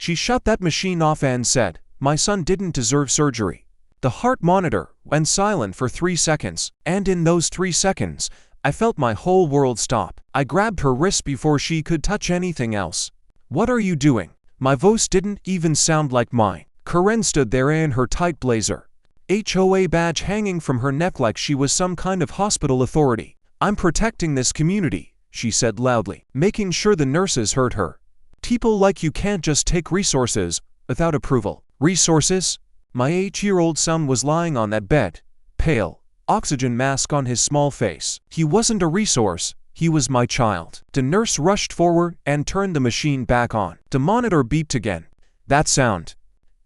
She shut that machine off and said, "My son didn't deserve surgery." The heart monitor went silent for 3 seconds, and in those 3 seconds, I felt my whole world stop. I grabbed her wrist before she could touch anything else. "What are you doing?" My voice didn't even sound like mine. Karen stood there in her tight blazer, HOA badge hanging from her neck like she was some kind of hospital authority. "I'm protecting this community," she said loudly, making sure the nurses heard her. "People like you can't just take resources without approval." Resources? My 8-year-old son was lying on that bed, pale, oxygen mask on his small face. He wasn't a resource, he was my child. The nurse rushed forward and turned the machine back on. The monitor beeped again. That sound,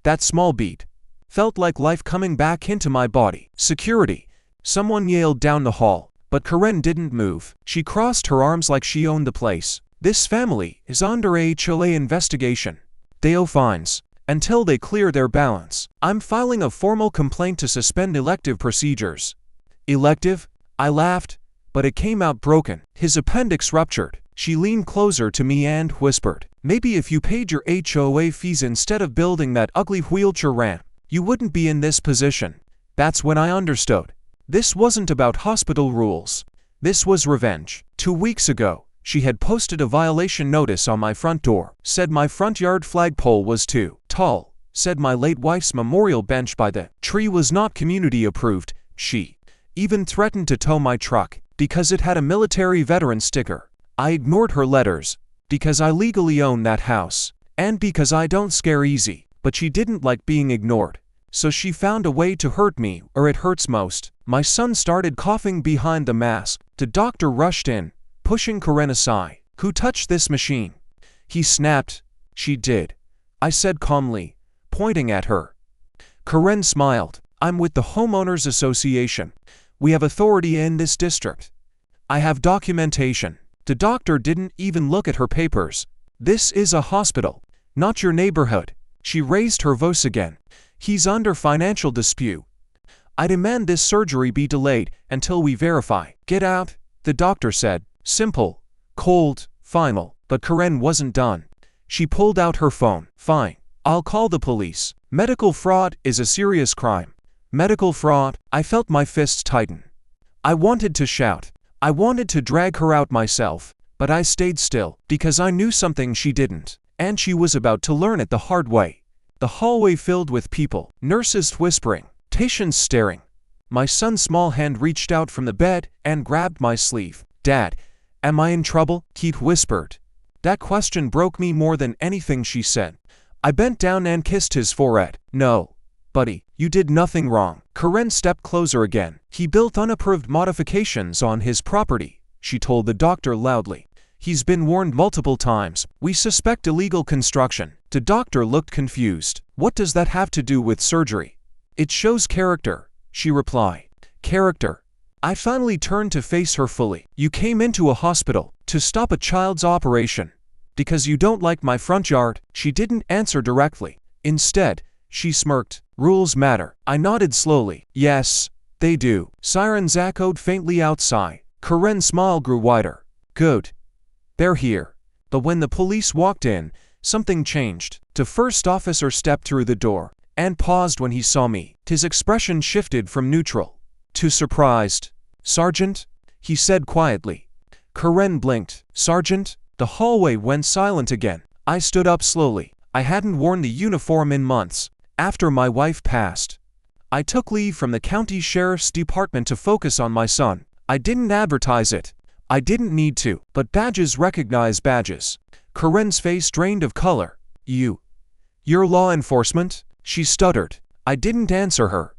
that small beat, felt like life coming back into my body. "Security!" Someone yelled down the hall, but Karen didn't move. She crossed her arms like she owned the place. "This family is under a HOA investigation. They owe fines until they clear their balance. I'm filing a formal complaint to suspend elective procedures." "Elective?" I laughed, but it came out broken. "His appendix ruptured." She leaned closer to me and whispered, "Maybe if you paid your HOA fees instead of building that ugly wheelchair ramp, you wouldn't be in this position." That's when I understood. This wasn't about hospital rules. This was revenge. 2 weeks ago, she had posted a violation notice on my front door, said my front yard flagpole was too tall, said my late wife's memorial bench by the tree was not community approved. She even threatened to tow my truck because it had a military veteran sticker. I ignored her letters because I legally own that house and because I don't scare easy, but she didn't like being ignored. So she found a way to hurt me where it hurts most. My son started coughing behind the mask. The doctor rushed in, pushing Karen aside. "Who touched this machine?" He snapped. "She did," I said calmly, pointing at her. Karen smiled. "I'm with the Homeowners Association. We have authority in this district. I have documentation." The doctor didn't even look at her papers. "This is a hospital, not your neighborhood." She raised her voice again. "He's under financial dispute. I demand this surgery be delayed until we verify." "Get out," the doctor said. Simple, cold, final. But Karen wasn't done. She pulled out her phone. "Fine, I'll call the police. Medical fraud is a serious crime." Medical fraud? I felt my fists tighten. I wanted to shout. I wanted to drag her out myself, but I stayed still because I knew something she didn't, and she was about to learn it the hard way. The hallway filled with people, nurses whispering, patients staring. My son's small hand reached out from the bed and grabbed my sleeve. "Dad, am I in trouble?" Keith whispered. That question broke me more than anything she said. I bent down and kissed his forehead. "No, buddy, you did nothing wrong." Karen stepped closer again. "He built unapproved modifications on his property," she told the doctor loudly. "He's been warned multiple times. We suspect illegal construction." The doctor looked confused. "What does that have to do with surgery?" "It shows character," she replied. "Character?" I finally turned to face her fully. "You came into a hospital to stop a child's operation because you don't like my front yard." She didn't answer directly. Instead, she smirked. "Rules matter." I nodded slowly. "Yes, they do." Sirens echoed faintly outside. Karen's smile grew wider. "Good. They're here." But when the police walked in, something changed. The first officer stepped through the door and paused when he saw me. His expression shifted from neutral to surprised. "Sergeant?" he said quietly. Karen blinked. "Sergeant?" The hallway went silent again. I stood up slowly. I hadn't worn the uniform in months. After my wife passed, I took leave from the county sheriff's department to focus on my son. I didn't advertise it. I didn't need to, but badges recognize badges. Karen's face drained of color. You're law enforcement?" She stuttered. I didn't answer her.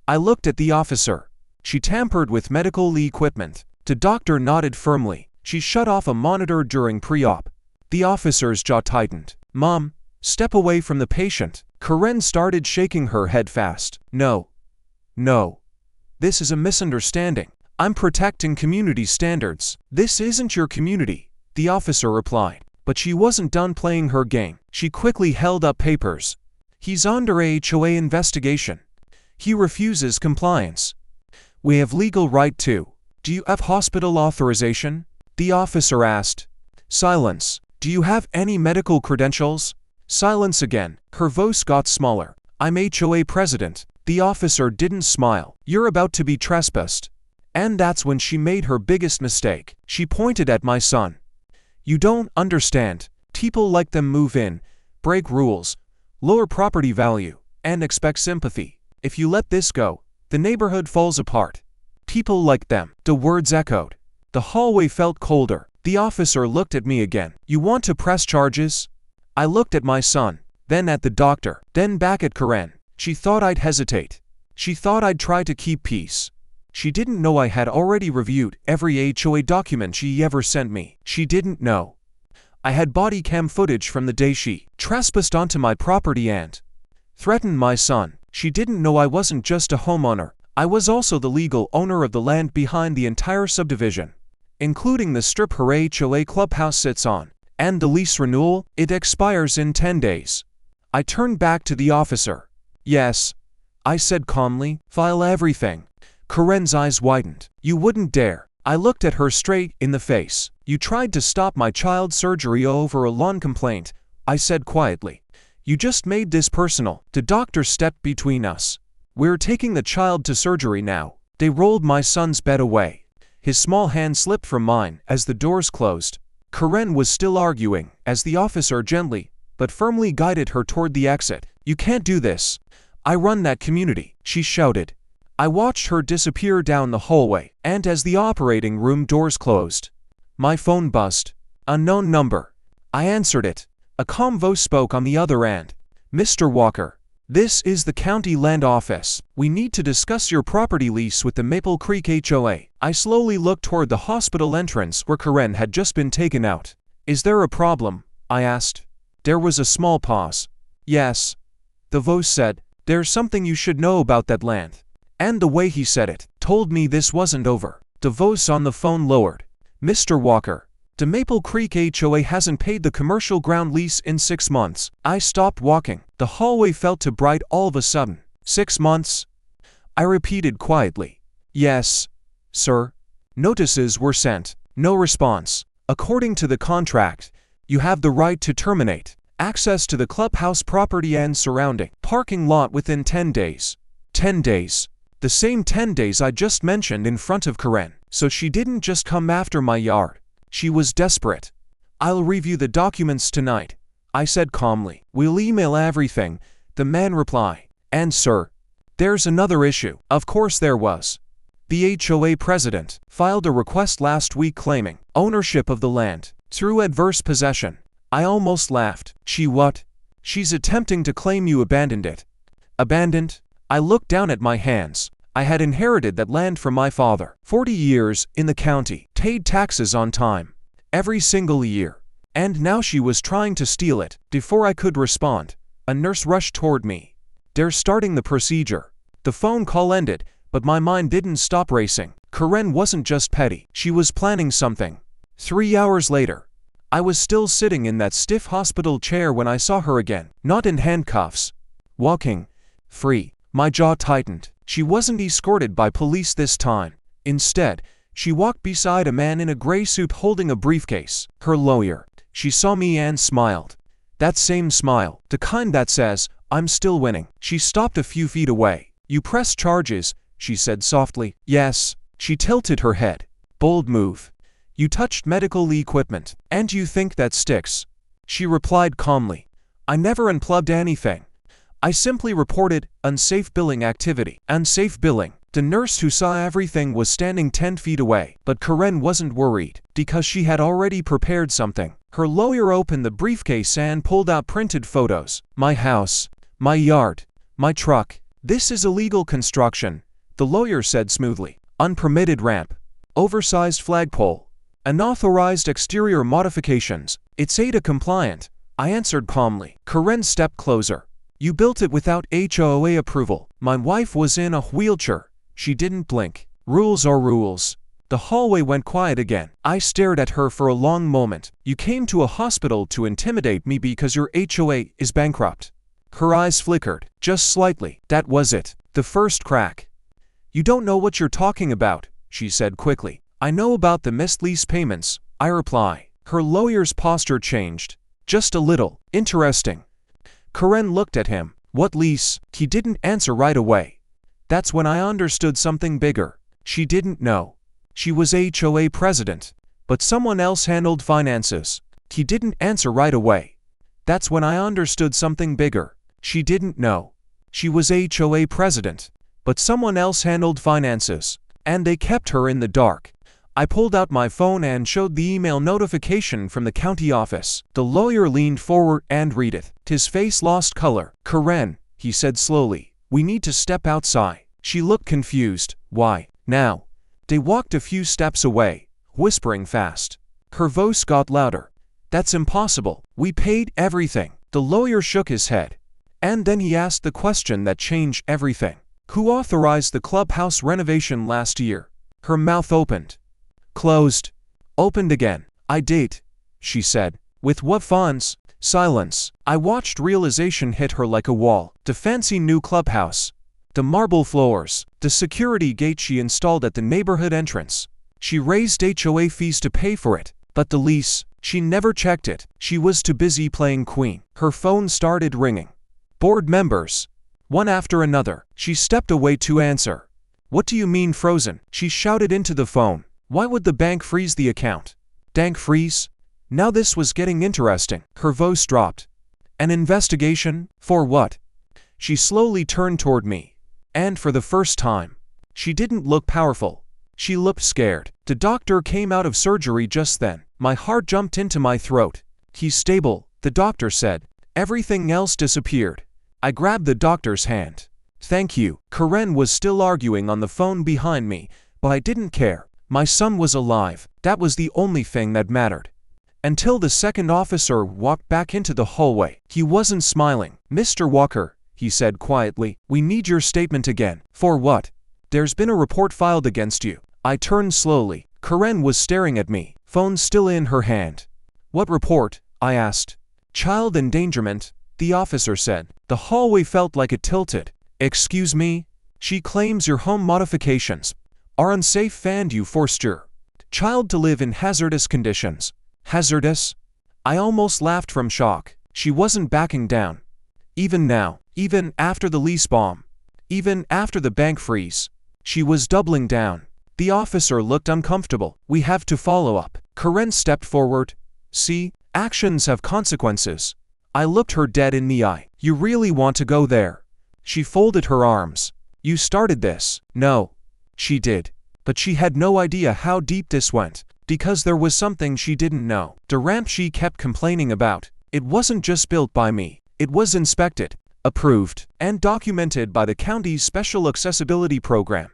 I looked at the officer. She tampered with medical equipment. The doctor nodded firmly. She shut off a monitor during pre-op. The officer's jaw tightened. "Mom, step away from the patient." Karen started shaking her head fast. No. This is a misunderstanding. I'm protecting community standards." "This isn't your community," the officer replied. But she wasn't done playing her game. She quickly held up papers. "He's under a HOA investigation. He refuses compliance. We have legal right to." "Do you have hospital authorization?" the officer asked. Silence. "Do you have any medical credentials?" Silence again. Her voice got smaller. I'm HOA president. The officer didn't smile. You're about to be trespassed. And that's when she made her biggest mistake. She pointed at my son. You don't understand. People like them move in, break rules, lower property value, and expect sympathy. If you let this go, the neighborhood falls apart. People like them. The words echoed. The hallway felt colder. The officer looked at me again. You want to press charges? I looked at my son, then at the doctor, then back at Karen. She thought I'd hesitate. She thought I'd try to keep peace. She didn't know I had already reviewed every HOA document she ever sent me. She didn't know I had body cam footage from the day she trespassed onto my property and threatened my son. She didn't know I wasn't just a homeowner. I was also the legal owner of the land behind the entire subdivision, including the strip her HOA clubhouse sits on. And the lease renewal, it expires in 10 days. I turned back to the officer. Yes, I said calmly, file everything. Karen's eyes widened. You wouldn't dare. I looked at her straight in the face. You tried to stop my child's surgery over a lawn complaint, I said quietly. You just made this personal. The doctor stepped between us. We're taking the child to surgery now. They rolled my son's bed away. His small hand slipped from mine as the doors closed. Karen was still arguing as the officer gently but firmly guided her toward the exit. You can't do this. I run that community, she shouted. I watched her disappear down the hallway, and as the operating room doors closed, my phone buzzed. Unknown number. I answered it. A calm voice spoke on the other end. Mr. Walker, this is the county land office. We need to discuss your property lease with the Maple Creek HOA. I slowly looked toward the hospital entrance where Karen had just been taken out. Is there a problem? I asked. There was a small pause. Yes, the voice said. There's something you should know about that land. And the way he said it told me this wasn't over. The voice on the phone lowered. Mr. Walker, the Maple Creek HOA hasn't paid the commercial ground lease in 6 months. I stopped walking. The hallway felt too bright all of a sudden. 6 months? I repeated quietly. Yes, sir. Notices were sent. No response. According to the contract, you have the right to terminate access to the clubhouse property and surrounding parking lot within 10 days. 10 days. The same 10 days I just mentioned in front of Karen. So she didn't just come after my yard. She was desperate. I'll review the documents tonight, I said calmly. We'll email everything, the man replied. And sir, there's another issue. Of course there was. The HOA president filed a request last week claiming ownership of the land through adverse possession. I almost laughed. She what? She's attempting to claim you abandoned it. Abandoned? I looked down at my hands. I had inherited that land from my father. 40 years in the county, paid taxes on time, every single year. And now she was trying to steal it. Before I could respond, a nurse rushed toward me. They're starting the procedure. The phone call ended, but my mind didn't stop racing. Karen wasn't just petty. She was planning something. 3 hours later, I was still sitting in that stiff hospital chair when I saw her again. Not in handcuffs. Walking. Free. My jaw tightened. She wasn't escorted by police this time. Instead, she walked beside a man in a gray suit holding a briefcase. Her lawyer. She saw me and smiled. That same smile. The kind that says, I'm still winning. She stopped a few feet away. You pressed charges, she said softly. Yes. She tilted her head. Bold move. You touched medical equipment. And you think that sticks? She replied calmly. I never unplugged anything. I simply reported unsafe billing activity. Unsafe billing. The nurse who saw everything was standing 10 feet away. But Karen wasn't worried, because she had already prepared something. Her lawyer opened the briefcase and pulled out printed photos. My house. My yard. My truck. This is illegal construction, the lawyer said smoothly. Unpermitted ramp. Oversized flagpole. Unauthorized exterior modifications. It's ADA compliant, I answered calmly. Karen stepped closer. You built it without HOA approval. My wife was in a wheelchair. She didn't blink. Rules are rules. The hallway went quiet again. I stared at her for a long moment. You came to a hospital to intimidate me because your HOA is bankrupt. Her eyes flickered, just slightly. That was it. The first crack. You don't know what you're talking about, she said quickly. I know about the missed lease payments, I reply. Her lawyer's posture changed. Just a little. Interesting. Karen looked at him. What lease? He didn't answer right away. That's when I understood something bigger. She didn't know. She was HOA president, but someone else handled finances. He didn't answer right away. That's when I understood something bigger. She didn't know. She was HOA president, but someone else handled finances, and they kept her in the dark. I pulled out my phone and showed the email notification from the county office. The lawyer leaned forward and read it. His face lost color. Karen, he said slowly, we need to step outside. She looked confused. Why? Now. They walked a few steps away, whispering fast. Her voice got louder. That's impossible. We paid everything. The lawyer shook his head. And then he asked the question that changed everything. Who authorized the clubhouse renovation last year? Her mouth opened. Closed. Opened again. I did, she said. With what funds? Silence. I watched realization hit her like a wall. The fancy new clubhouse. The marble floors. The security gate she installed at the neighborhood entrance. She raised HOA fees to pay for it. But the lease, she never checked it. She was too busy playing queen. Her phone started ringing. Board members. One after another. She stepped away to answer. What do you mean frozen? She shouted into the phone. Why would the bank freeze the account? Bank freeze? Now this was getting interesting. Her voice dropped. An investigation? For what? She slowly turned toward me. And for the first time, she didn't look powerful. She looked scared. The doctor came out of surgery just then. My heart jumped into my throat. He's stable, the doctor said. Everything else disappeared. I grabbed the doctor's hand. Thank you. Karen was still arguing on the phone behind me, but I didn't care. My son was alive. That was the only thing that mattered. Until the second officer walked back into the hallway. He wasn't smiling. Mr. Walker, he said quietly, we need your statement again. For what? There's been a report filed against you. I turned slowly. Karen was staring at me, phone still in her hand. What report? I asked. Child endangerment, the officer said. The hallway felt like it tilted. Excuse me? She claims your home modifications are unsafe and you forced your child to live in hazardous conditions. Hazardous? I almost laughed from shock. She wasn't backing down. Even now, even after the lease bomb, even after the bank freeze, she was doubling down. The officer looked uncomfortable. We have to follow up. Karen stepped forward. See, actions have consequences. I looked her dead in the eye. You really want to go there? She folded her arms. You started this. No. She did. But she had no idea how deep this went, because there was something she didn't know. The ramp she kept complaining about, it wasn't just built by me. It was inspected, approved, and documented by the county's special accessibility program.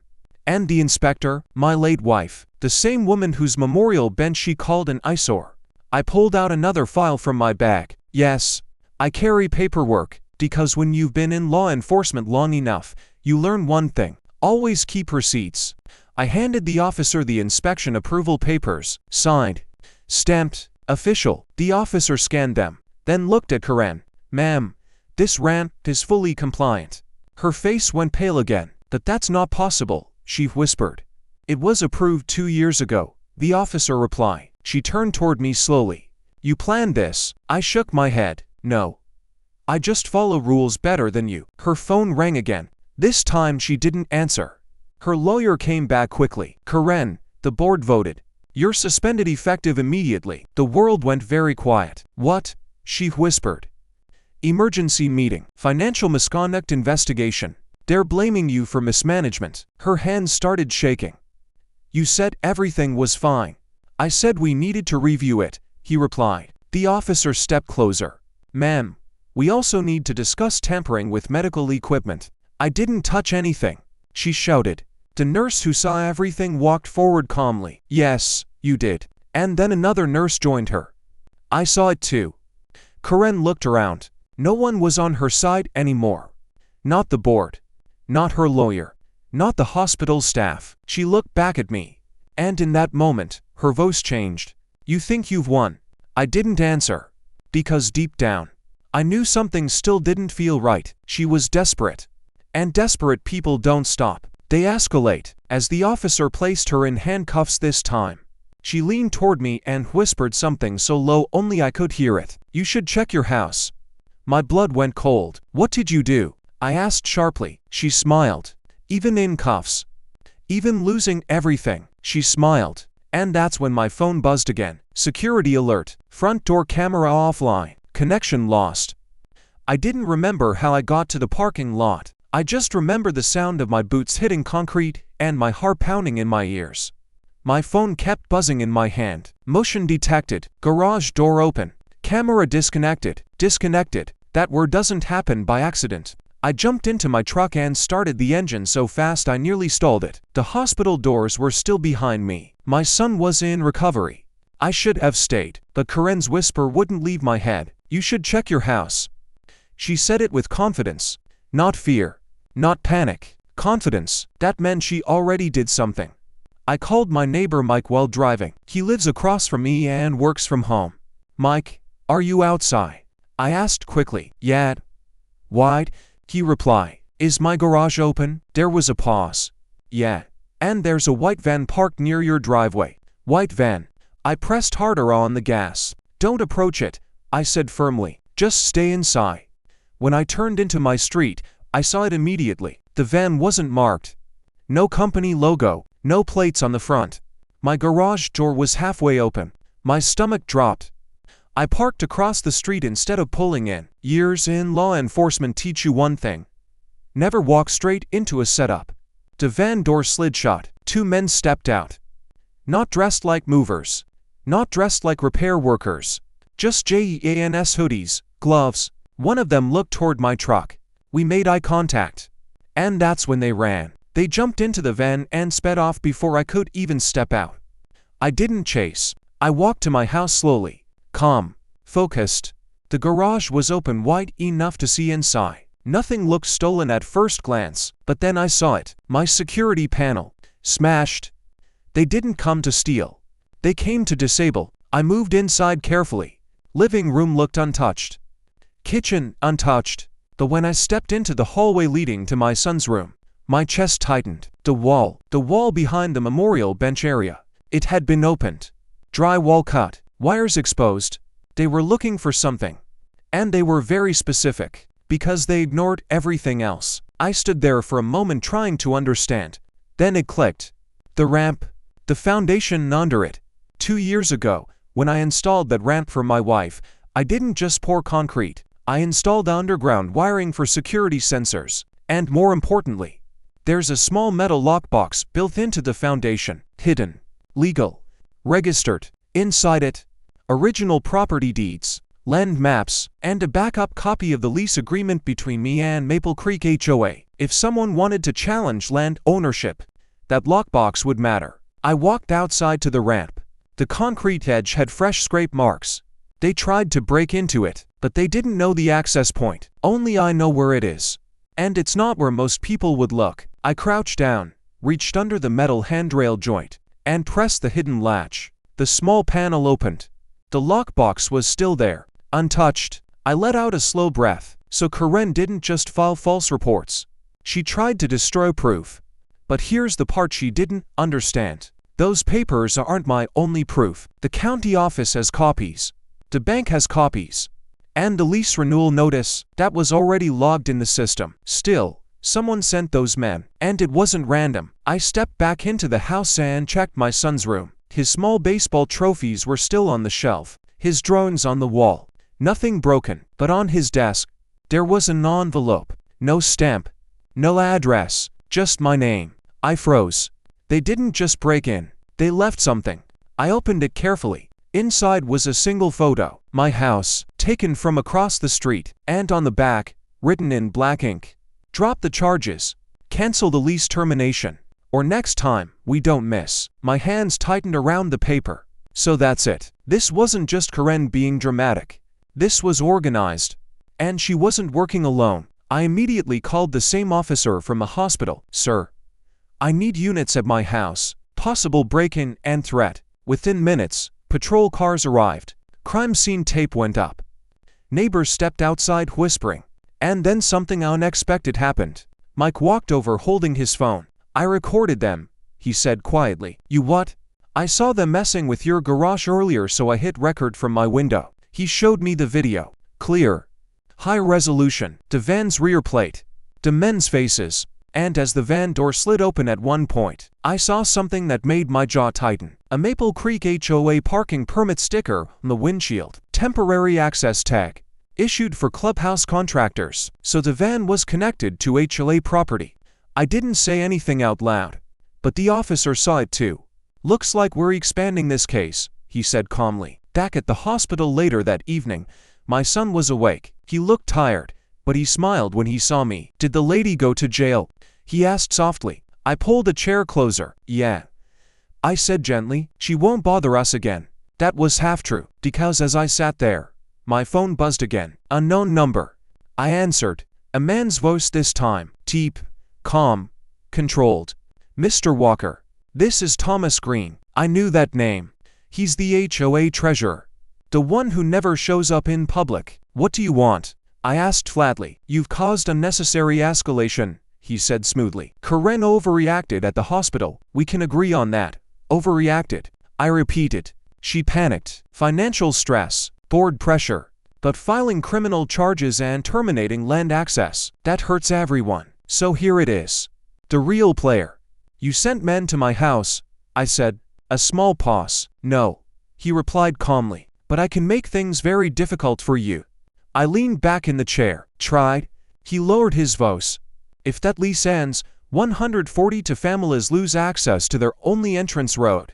And the inspector, my late wife, the same woman whose memorial bench she called an eyesore. I pulled out another file from my bag. Yes, I carry paperwork, because when you've been in law enforcement long enough, you learn one thing. Always keep receipts. I handed the officer the inspection approval papers, signed, stamped, official. The officer scanned them, then looked at Karen. Ma'am, this ramp is fully compliant. Her face went pale again. That's not possible, she whispered. It was approved 2 years ago, the officer replied. She turned toward me slowly. You planned this? I shook my head. No. I just follow rules better than you. Her phone rang again. This time she didn't answer. Her lawyer came back quickly. Karen, the board voted. You're suspended effective immediately. The world went very quiet. What? She whispered. Emergency meeting. Financial misconduct investigation. They're blaming you for mismanagement. Her hands started shaking. You said everything was fine. I said we needed to review it, he replied. The officer stepped closer. Ma'am, we also need to discuss tampering with medical equipment. I didn't touch anything, she shouted. The nurse who saw everything walked forward calmly. Yes, you did. And then another nurse joined her. I saw it too. Karen looked around. No one was on her side anymore. Not the board. Not her lawyer. Not the hospital staff. She looked back at me. And in that moment, her voice changed. You think you've won? I didn't answer. Because deep down, I knew something still didn't feel right. She was desperate. And desperate people don't stop. They escalate. As the officer placed her in handcuffs this time, she leaned toward me and whispered something so low only I could hear it. You should check your house. My blood went cold. "What did you do?" I asked sharply. She smiled. "Even in cuffs? Even losing everything?" She smiled. And that's when my phone buzzed again. Security alert. Front door camera offline. Connection lost. I didn't remember how I got to the parking lot. I just remember the sound of my boots hitting concrete and my heart pounding in my ears. My phone kept buzzing in my hand. Motion detected. Garage door open. Camera disconnected. Disconnected. That word doesn't happen by accident. I jumped into my truck and started the engine so fast I nearly stalled it. The hospital doors were still behind me. My son was in recovery. I should have stayed, but Karen's whisper wouldn't leave my head. "You should check your house." She said it with confidence. Not fear. Not panic. Confidence. That meant she already did something. I called my neighbor Mike while driving. He lives across from me and works from home. "Mike, are you outside?" I asked quickly. "Yeah." "Wide?" he replied. "Is my garage open?" There was a pause. "Yeah. And there's a white van parked near your driveway." "White van." I pressed harder on the gas. "Don't approach it," I said firmly. "Just stay inside." When I turned into my street, I saw it immediately. The van wasn't marked. No company logo, no plates on the front. My garage door was halfway open. My stomach dropped. I parked across the street instead of pulling in. Years in law enforcement teach you one thing: never walk straight into a setup. The van door slid shut. 2 men stepped out. Not dressed like movers. Not dressed like repair workers. Just JEANS hoodies, gloves. One of them looked toward my truck. We made eye contact. And that's when they ran. They jumped into the van and sped off before I could even step out. I didn't chase. I walked to my house slowly. Calm. Focused. The garage was open wide enough to see inside. Nothing looked stolen at first glance, but then I saw it. My security panel. Smashed. They didn't come to steal. They came to disable. I moved inside carefully. Living room looked untouched. Kitchen, untouched. But when I stepped into the hallway leading to my son's room, my chest tightened. The wall behind the memorial bench area. It had been opened. Drywall cut. Wires exposed. They were looking for something. And they were very specific, because they ignored everything else. I stood there for a moment trying to understand. Then it clicked. The ramp. The foundation under it. 2 years ago, when I installed that ramp for my wife, I didn't just pour concrete. I installed underground wiring for security sensors. And more importantly, there's a small metal lockbox built into the foundation. Hidden. Legal. Registered. Inside it, original property deeds, land maps, and a backup copy of the lease agreement between me and Maple Creek HOA. If someone wanted to challenge land ownership, that lockbox would matter. I walked outside to the ramp. The concrete edge had fresh scrape marks. They tried to break into it, but they didn't know the access point. Only I know where it is. And it's not where most people would look. I crouched down, reached under the metal handrail joint, and pressed the hidden latch. The small panel opened. The lockbox was still there, untouched. I let out a slow breath. So Karen didn't just file false reports. She tried to destroy proof. But here's the part she didn't understand. Those papers aren't my only proof. The county office has copies. The bank has copies. And the lease renewal notice, that was already logged in the system. Still, someone sent those men. And it wasn't random. I stepped back into the house and checked my son's room. His small baseball trophies were still on the shelf. His drawings on the wall. Nothing broken. But on his desk, there was an envelope. No stamp. No address. Just my name. I froze. They didn't just break in. They left something. I opened it carefully. Inside was a single photo. My house, taken from across the street. And on the back, written in black ink: drop the charges. Cancel the lease termination. Or next time, we don't miss. My hands tightened around the paper. So that's it. This wasn't just Karen being dramatic. This was organized. And she wasn't working alone. I immediately called the same officer from the hospital. "Sir, I need units at my house. Possible break-in and threat." Within minutes, patrol cars arrived. Crime scene tape went up. Neighbors stepped outside whispering. And then something unexpected happened. Mike walked over holding his phone. "I recorded them," he said quietly. "You what?" "I saw them messing with your garage earlier, so I hit record from my window." He showed me the video. Clear. high resolution, the van's rear plate, the men's faces, and as the van door slid open at one point, I saw something that made my jaw tighten. A Maple Creek HOA parking permit sticker on the windshield, temporary access tag, issued for clubhouse contractors, so the van was connected to HOA property. I didn't say anything out loud, but the officer saw it too. "Looks like we're expanding this case," he said calmly. Back at the hospital later that evening, my son was awake. He looked tired, but he smiled when he saw me. "Did the lady go to jail?" he asked softly. I pulled a chair closer. "Yeah," I said gently. "She won't bother us again." That was half true, because as I sat there, my phone buzzed again. "Unknown number," I answered. A man's voice this time, deep, calm, controlled. "Mr. Walker, this is Thomas Green." I knew that name. He's the HOA treasurer, the one who never shows up in public. "What do you want?" I asked flatly. "You've caused unnecessary escalation," he said smoothly. "Karen overreacted at the hospital. We can agree on that." "Overreacted," I repeated. She panicked. "Financial stress, board pressure. But filing criminal charges and terminating land access, that hurts everyone. So here it is. The real player." "You sent men to my house," I said. A small pause. "No," he replied calmly. "But I can make things very difficult for you." I leaned back in the chair. "Tried?" He lowered his voice. "If that lease ends, 142 families lose access to their only entrance road."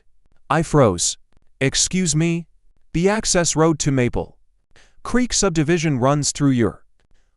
I froze. "Excuse me?" "The access road to Maple Creek subdivision runs through your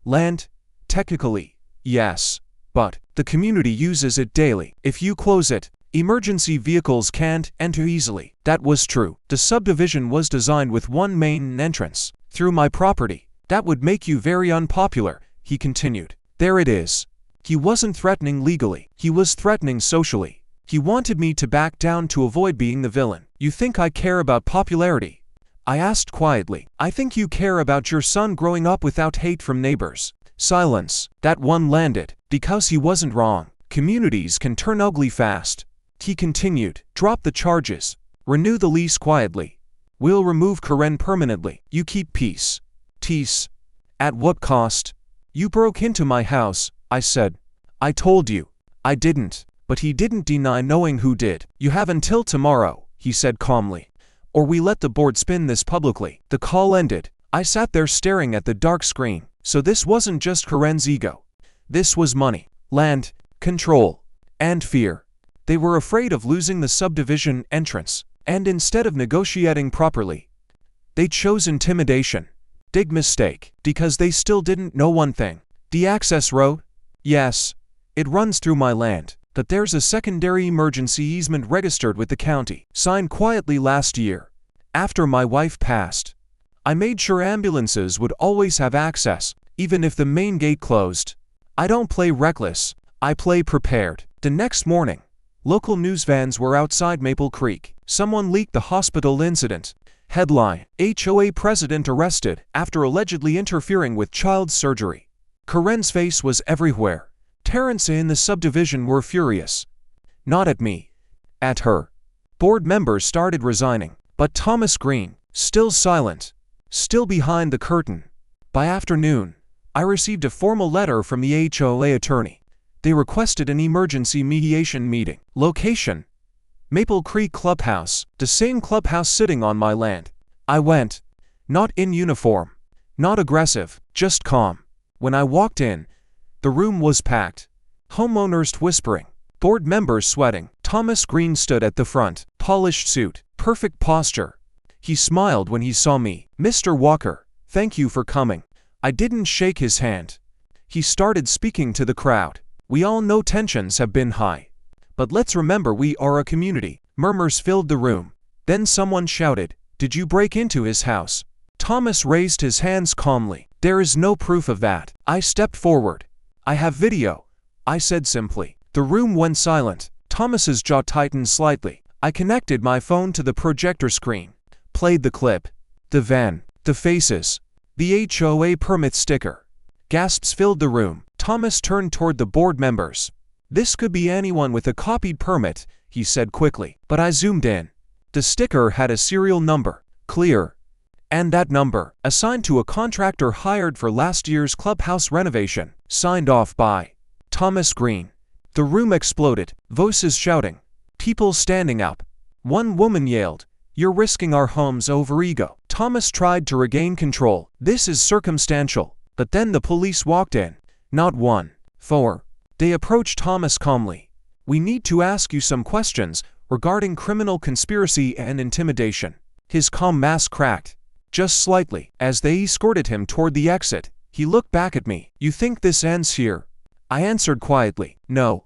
land?" "Technically, yes. But the community uses it daily. If you close it, emergency vehicles can't enter easily." That was true. The subdivision was designed with one main entrance, through my property. "That would make you very unpopular," he continued. There it is. He wasn't threatening legally. He was threatening socially. He wanted me to back down to avoid being the villain. "You think I care about popularity?" I asked quietly. "I think you care about your son growing up without hate from neighbors." Silence. That one landed. Because he wasn't wrong. Communities can turn ugly fast. He continued. "Drop the charges. Renew the lease quietly. We'll remove Karen permanently. You keep peace." "Peace? At what cost?" "You broke into my house," I said. "I told you." "I didn't." But he didn't deny knowing who did. "You have until tomorrow," he said calmly, "or we let the board spin this publicly." The call ended. I sat there staring at the dark screen. So this wasn't just Karen's ego. This was money, land, control, and fear. They were afraid of losing the subdivision entrance, and instead of negotiating properly, they chose intimidation. Big mistake, because they still didn't know one thing. The access road? Yes, it runs through my land, but there's a secondary emergency easement registered with the county, signed quietly last year. After my wife passed, I made sure ambulances would always have access, even if the main gate closed. I don't play reckless, I play prepared. The next morning, local news vans were outside Maple Creek. Someone leaked the hospital incident. Headline: HOA president arrested after allegedly interfering with child's surgery. Karen's face was everywhere. Parents in the subdivision were furious. Not at me. At her. Board members started resigning. But Thomas Green, still silent, still behind the curtain. By afternoon, I received a formal letter from the HOA attorney. They requested an emergency mediation meeting. Location: Maple Creek Clubhouse, the same clubhouse sitting on my land. I went. Not in uniform. Not aggressive, just calm. When I walked in, the room was packed. Homeowners whispering. Board members sweating. Thomas Green stood at the front. Polished suit. Perfect posture. He smiled when he saw me. "Mr. Walker, thank you for coming." I didn't shake his hand. He started speaking to the crowd. "We all know tensions have been high. But let's remember we are a community." Murmurs filled the room. Then someone shouted, "Did you break into his house?" Thomas raised his hands calmly. "There is no proof of that." I stepped forward. "I have video," I said simply. The room went silent. Thomas's jaw tightened slightly. I connected my phone to the projector screen. Played the clip. The van. The faces. The HOA permit sticker. Gasps filled the room. Thomas turned toward the board members. "This could be anyone with a copied permit," he said quickly. But I zoomed in. The sticker had a serial number. Clear. And that number, assigned to a contractor hired for last year's clubhouse renovation, signed off by Thomas Green. The room exploded, voices shouting, people standing up. One woman yelled, "You're risking our homes over ego." Thomas tried to regain control. "This is circumstantial." But then the police walked in. Not one, four. They approached Thomas calmly. "We need to ask you some questions regarding criminal conspiracy and intimidation." His calm mask cracked, just slightly. As they escorted him toward the exit, he looked back at me. "You think this ends here?" I answered quietly, "No.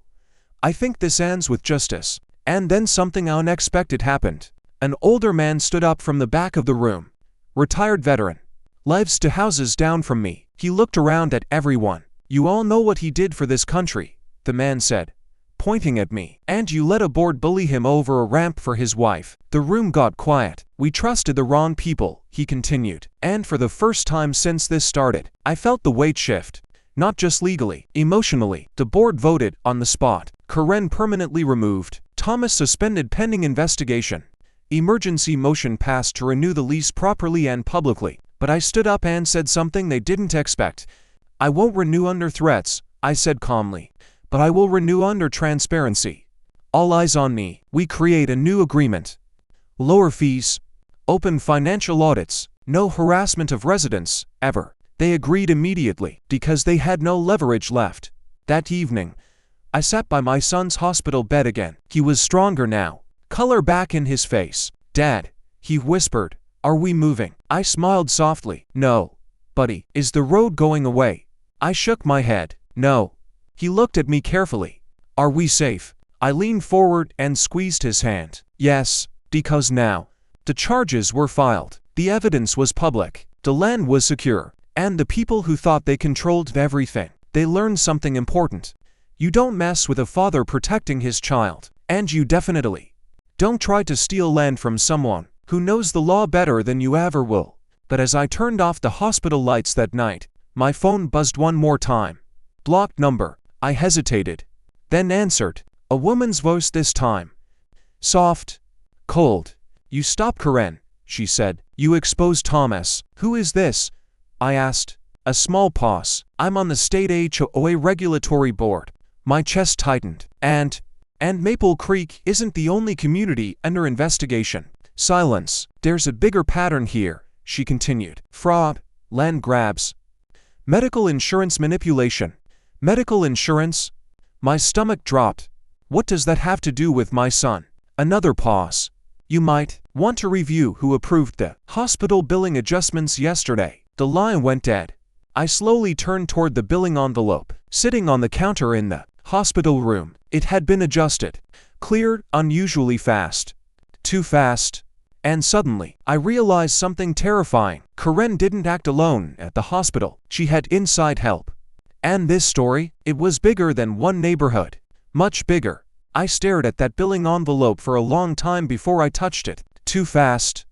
I think this ends with justice." And then something unexpected happened. An older man stood up from the back of the room. Retired veteran. Lives to houses down from me. He looked around at everyone. "You all know what he did for this country," the man said, pointing at me. "And you let a bored bully him over a ramp for his wife." The room got quiet. "We trusted the wrong people," he continued. And for the first time since this started, I felt the weight shift. Not just legally, emotionally. The board voted on the spot. Karen permanently removed. Thomas suspended pending investigation. Emergency motion passed to renew the lease properly and publicly. But I stood up and said something they didn't expect. "I won't renew under threats," I said calmly, "but I will renew under transparency. All eyes on me." We create a new agreement. Lower fees. Open financial audits. No harassment of residents, ever. They agreed immediately, because they had no leverage left. That evening, I sat by my son's hospital bed again. He was stronger now. Color back in his face. "Dad," he whispered, "are we moving?" I smiled softly. "No, buddy." "Is the road going away?" I shook my head. "No." He looked at me carefully. "Are we safe?" I leaned forward and squeezed his hand. "Yes, because now." The charges were filed. The evidence was public. The land was secure. And the people who thought they controlled everything, they learned something important. You don't mess with a father protecting his child. And you definitely don't try to steal land from someone who knows the law better than you ever will. But as I turned off the hospital lights that night, my phone buzzed one more time. Blocked number. I hesitated, then answered. A woman's voice this time. Soft. Cold. "You stop, Karen," she said. "You exposed Thomas." "Who is this?" I asked. A small pause. "I'm on the state HOA regulatory board." My chest tightened. And Maple Creek isn't the only community under investigation. Silence. "There's a bigger pattern here," she continued. "Fraud, land grabs, medical insurance manipulation." Medical insurance? My stomach dropped. What does that have to do with my son? Another pause. "You might want to review who approved the hospital billing adjustments yesterday." The line went dead. I slowly turned toward the billing envelope, sitting on the counter in the hospital room. It had been adjusted, cleared unusually fast. Too fast. And suddenly, I realized something terrifying. Karen didn't act alone at the hospital. She had inside help. And this story, it was bigger than one neighborhood. Much bigger. I stared at that billing envelope for a long time before I touched it. Too fast.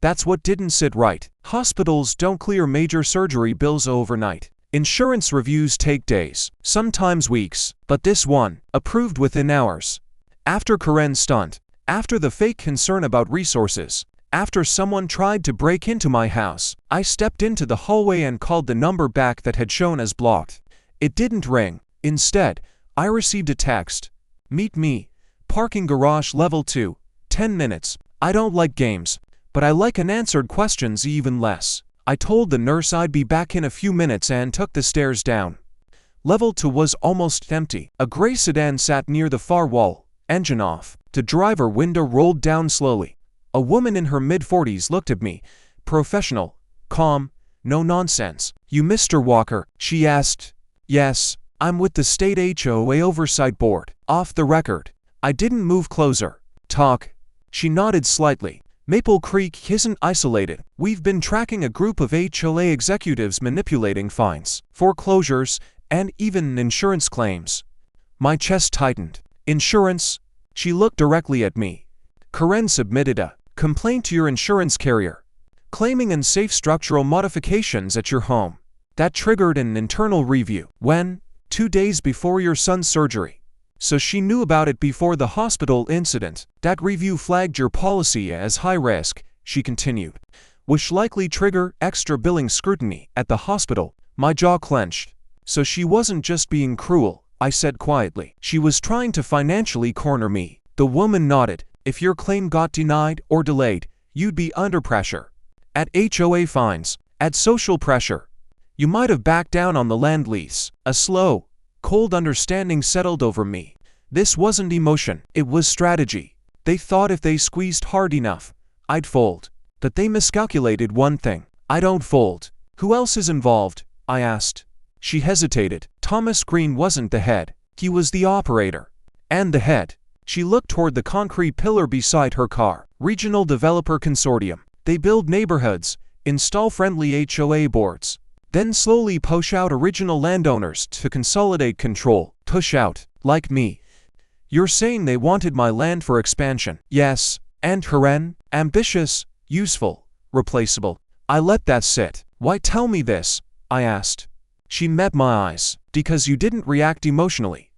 That's what didn't sit right. Hospitals don't clear major surgery bills overnight. Insurance reviews take days, sometimes weeks. But this one, approved within hours. After Karen's stunt, after the fake concern about resources, after someone tried to break into my house, I stepped into the hallway and called the number back that had shown as blocked. It didn't ring. Instead, I received a text. "Meet me. Parking garage level 2. 10 minutes. I don't like games, but I like unanswered questions even less." I told the nurse I'd be back in a few minutes and took the stairs down. Level 2 was almost empty. A gray sedan sat near the far wall, engine off. The driver window rolled down slowly. A woman in her mid-40s looked at me, professional, calm, no nonsense. "You Mr. Walker?" she asked. "Yes, I'm with the State HOA Oversight Board." Off the record. I didn't move closer. "Talk." She nodded slightly. "Maple Creek isn't isolated. We've been tracking a group of HOA executives manipulating fines, foreclosures, and even insurance claims." My chest tightened. "Insurance?" She looked directly at me. "Karen submitted a complaint to your insurance carrier, claiming unsafe structural modifications at your home. That triggered an internal review. When? 2 days before your son's surgery. So she knew about it before the hospital incident. That review flagged your policy as high risk," she continued. which likely trigger extra billing scrutiny at the hospital. My jaw clenched. So she wasn't just being cruel, I said quietly. She was trying to financially corner me. The woman nodded. If your claim got denied or delayed, you'd be under pressure. At HOA fines, at social pressure. You might have backed down on the land lease. A slow, cold understanding settled over me. This wasn't emotion, it was strategy. They thought if they squeezed hard enough, I'd fold. But they miscalculated one thing. I don't fold. Who else is involved? I asked. She hesitated. Thomas Green wasn't the head. He was the operator. And the head. She looked toward the concrete pillar beside her car. Regional Developer Consortium. They build neighborhoods, install friendly HOA boards, then slowly push out original landowners to consolidate control. Push out, like me. You're saying they wanted my land for expansion? Yes. And Karen? Ambitious, useful, replaceable. I let that sit. Why tell me this? I asked. She met my eyes. Because you didn't react emotionally.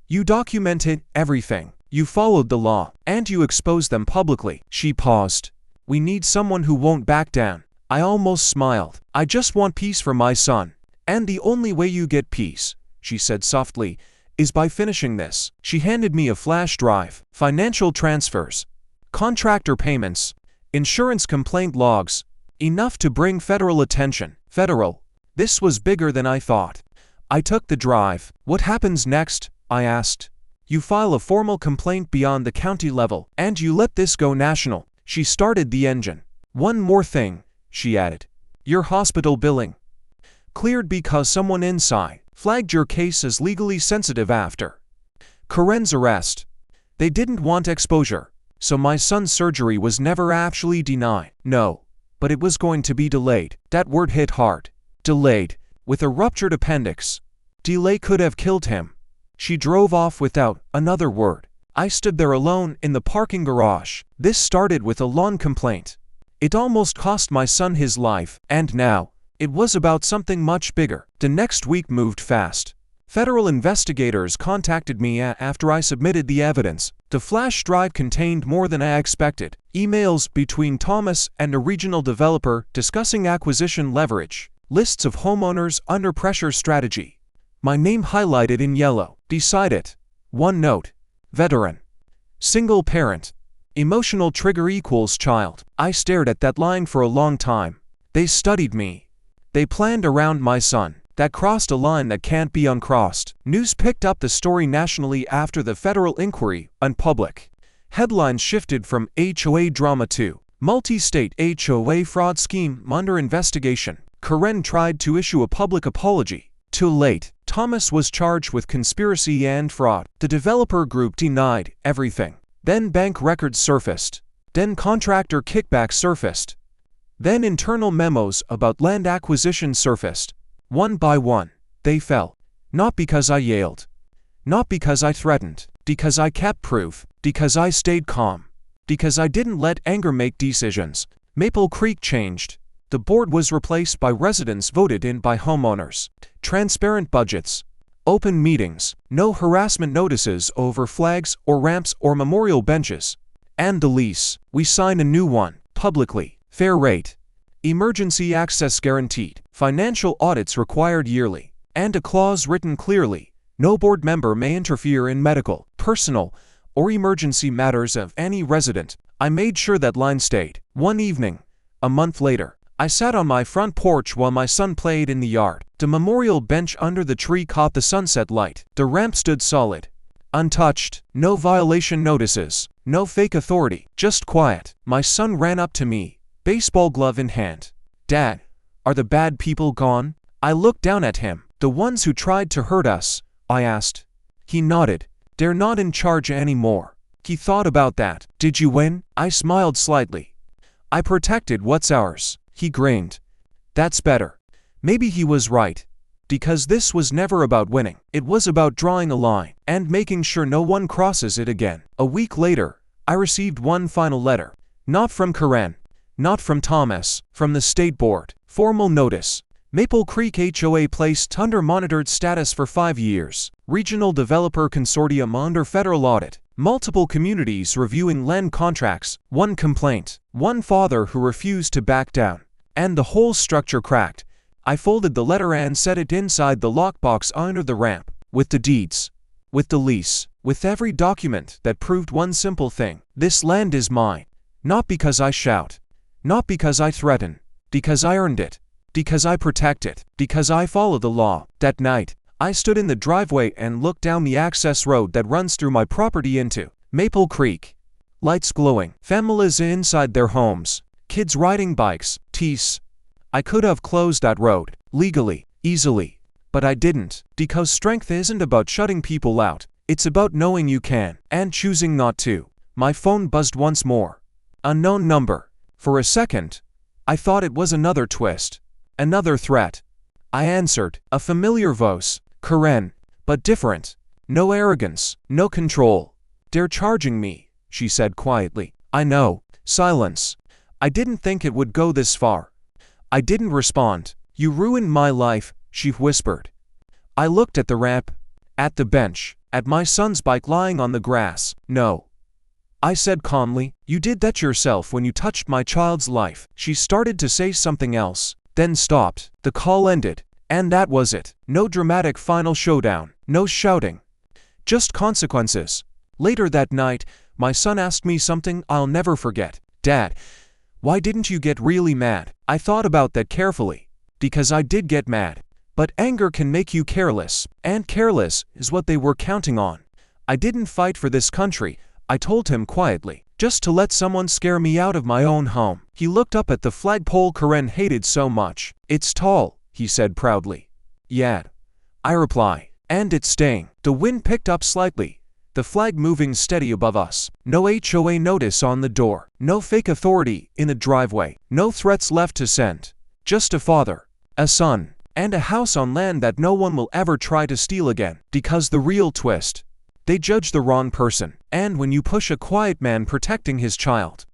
You documented everything. You followed the law. And you exposed them publicly. She paused. We need someone who won't back down. I almost smiled. I just want peace for my son. And the only way you get peace, she said softly, is by finishing this. She handed me a flash drive. Financial transfers. Contractor payments. Insurance complaint logs. Enough to bring federal attention. Federal. This was bigger than I thought. I took the drive. What happens next? I asked. You file a formal complaint beyond the county level, and you let this go national. She started the engine. One more thing, she added. Your hospital billing. Cleared because someone inside flagged your case as legally sensitive after Karen's arrest. They didn't want exposure, so my son's surgery was never actually denied. No, but it was going to be delayed. That word hit hard. Delayed, with a ruptured appendix. Delay could have killed him. She drove off without another word. I stood there alone in the parking garage. This started with a lawn complaint. It almost cost my son his life, and now, it was about something much bigger. The next week moved fast. Federal investigators contacted me after I submitted the evidence. The flash drive contained more than I expected. Emails between Thomas and a regional developer discussing acquisition leverage. Lists of homeowners under pressure strategy. My name highlighted in yellow. Decide it. One note. Veteran. Single parent. Emotional trigger equals child. I stared at that line for a long time. They studied me. They planned around my son. That crossed a line that can't be uncrossed. News picked up the story nationally after the federal inquiry went public. Headlines shifted from HOA drama to multi-state HOA fraud scheme under investigation. Karen tried to issue a public apology. Too late. Thomas was charged with conspiracy and fraud. The developer group denied everything. Then bank records surfaced. Then contractor kickbacks surfaced. Then internal memos about land acquisition surfaced. One by one, they fell. Not because I yelled. Not because I threatened. Because I kept proof. Because I stayed calm. Because I didn't let anger make decisions. Maple Creek changed. The board was replaced by residents voted in by homeowners. Transparent budgets. Open meetings. No harassment notices over flags or ramps or memorial benches. And the lease. We signed a new one. Publicly. Fair rate. Emergency access guaranteed. Financial audits required yearly. And a clause written clearly. No board member may interfere in medical, personal, or emergency matters of any resident. I made sure that line stayed. One evening, a month later, I sat on my front porch while my son played in the yard. The memorial bench under the tree caught the sunset light. The ramp stood solid. Untouched. No violation notices. No fake authority. Just quiet. My son ran up to me, baseball glove in hand. Dad, are the bad people gone? I looked down at him. The ones who tried to hurt us, I asked. He nodded. They're not in charge anymore. He thought about that. Did you win? I smiled slightly. I protected what's ours. He grinned. That's better. Maybe he was right. Because this was never about winning. It was about drawing a line and making sure no one crosses it again. A week later, I received one final letter. Not from Karen. Not from Thomas. From the state board. Formal notice. Maple Creek HOA placed under monitored status for 5 years. Regional Developer Consortium under federal audit. Multiple communities reviewing land contracts, one complaint, one father who refused to back down, and the whole structure cracked. I folded the letter and set it inside the lockbox under the ramp, with the deeds, with the lease, with every document that proved one simple thing. This land is mine. Not because I shout, not because I threaten, because I earned it, because I protect it, because I follow the law. That night, I stood in the driveway and looked down the access road that runs through my property into Maple Creek. Lights glowing, families inside their homes, kids riding bikes, tease. I could have closed that road, legally, easily, but I didn't, because strength isn't about shutting people out, it's about knowing you can, and choosing not to. My phone buzzed once more. Unknown number. For a second, I thought it was another twist, another threat. I answered, a familiar voice. Karen, but different. No arrogance, no control. They're charging me, she said quietly. I know. Silence. I didn't think it would go this far. I didn't respond. You ruined my life, she whispered. I looked at the ramp, at the bench, at my son's bike lying on the grass. No. I said calmly, you did that yourself when you touched my child's life. She started to say something else, then stopped. The call ended. And that was it. No dramatic final showdown, no shouting. Just consequences. Later that night, my son asked me something I'll never forget. Dad, why didn't you get really mad? I thought about that carefully. Because I did get mad. But anger can make you careless, and careless is what they were counting on. I didn't fight for this country, I told him quietly, just to let someone scare me out of my own home. He looked up at the flagpole Karen hated so much. It's tall, he said proudly. Yeah, I reply. And it's staying. The wind picked up slightly, the flag moving steady above us. No HOA notice on the door, no fake authority in the driveway, no threats left to send. Just a father, a son, and a house on land that no one will ever try to steal again. Because the real twist, they judge the wrong person. And when you push a quiet man protecting his child,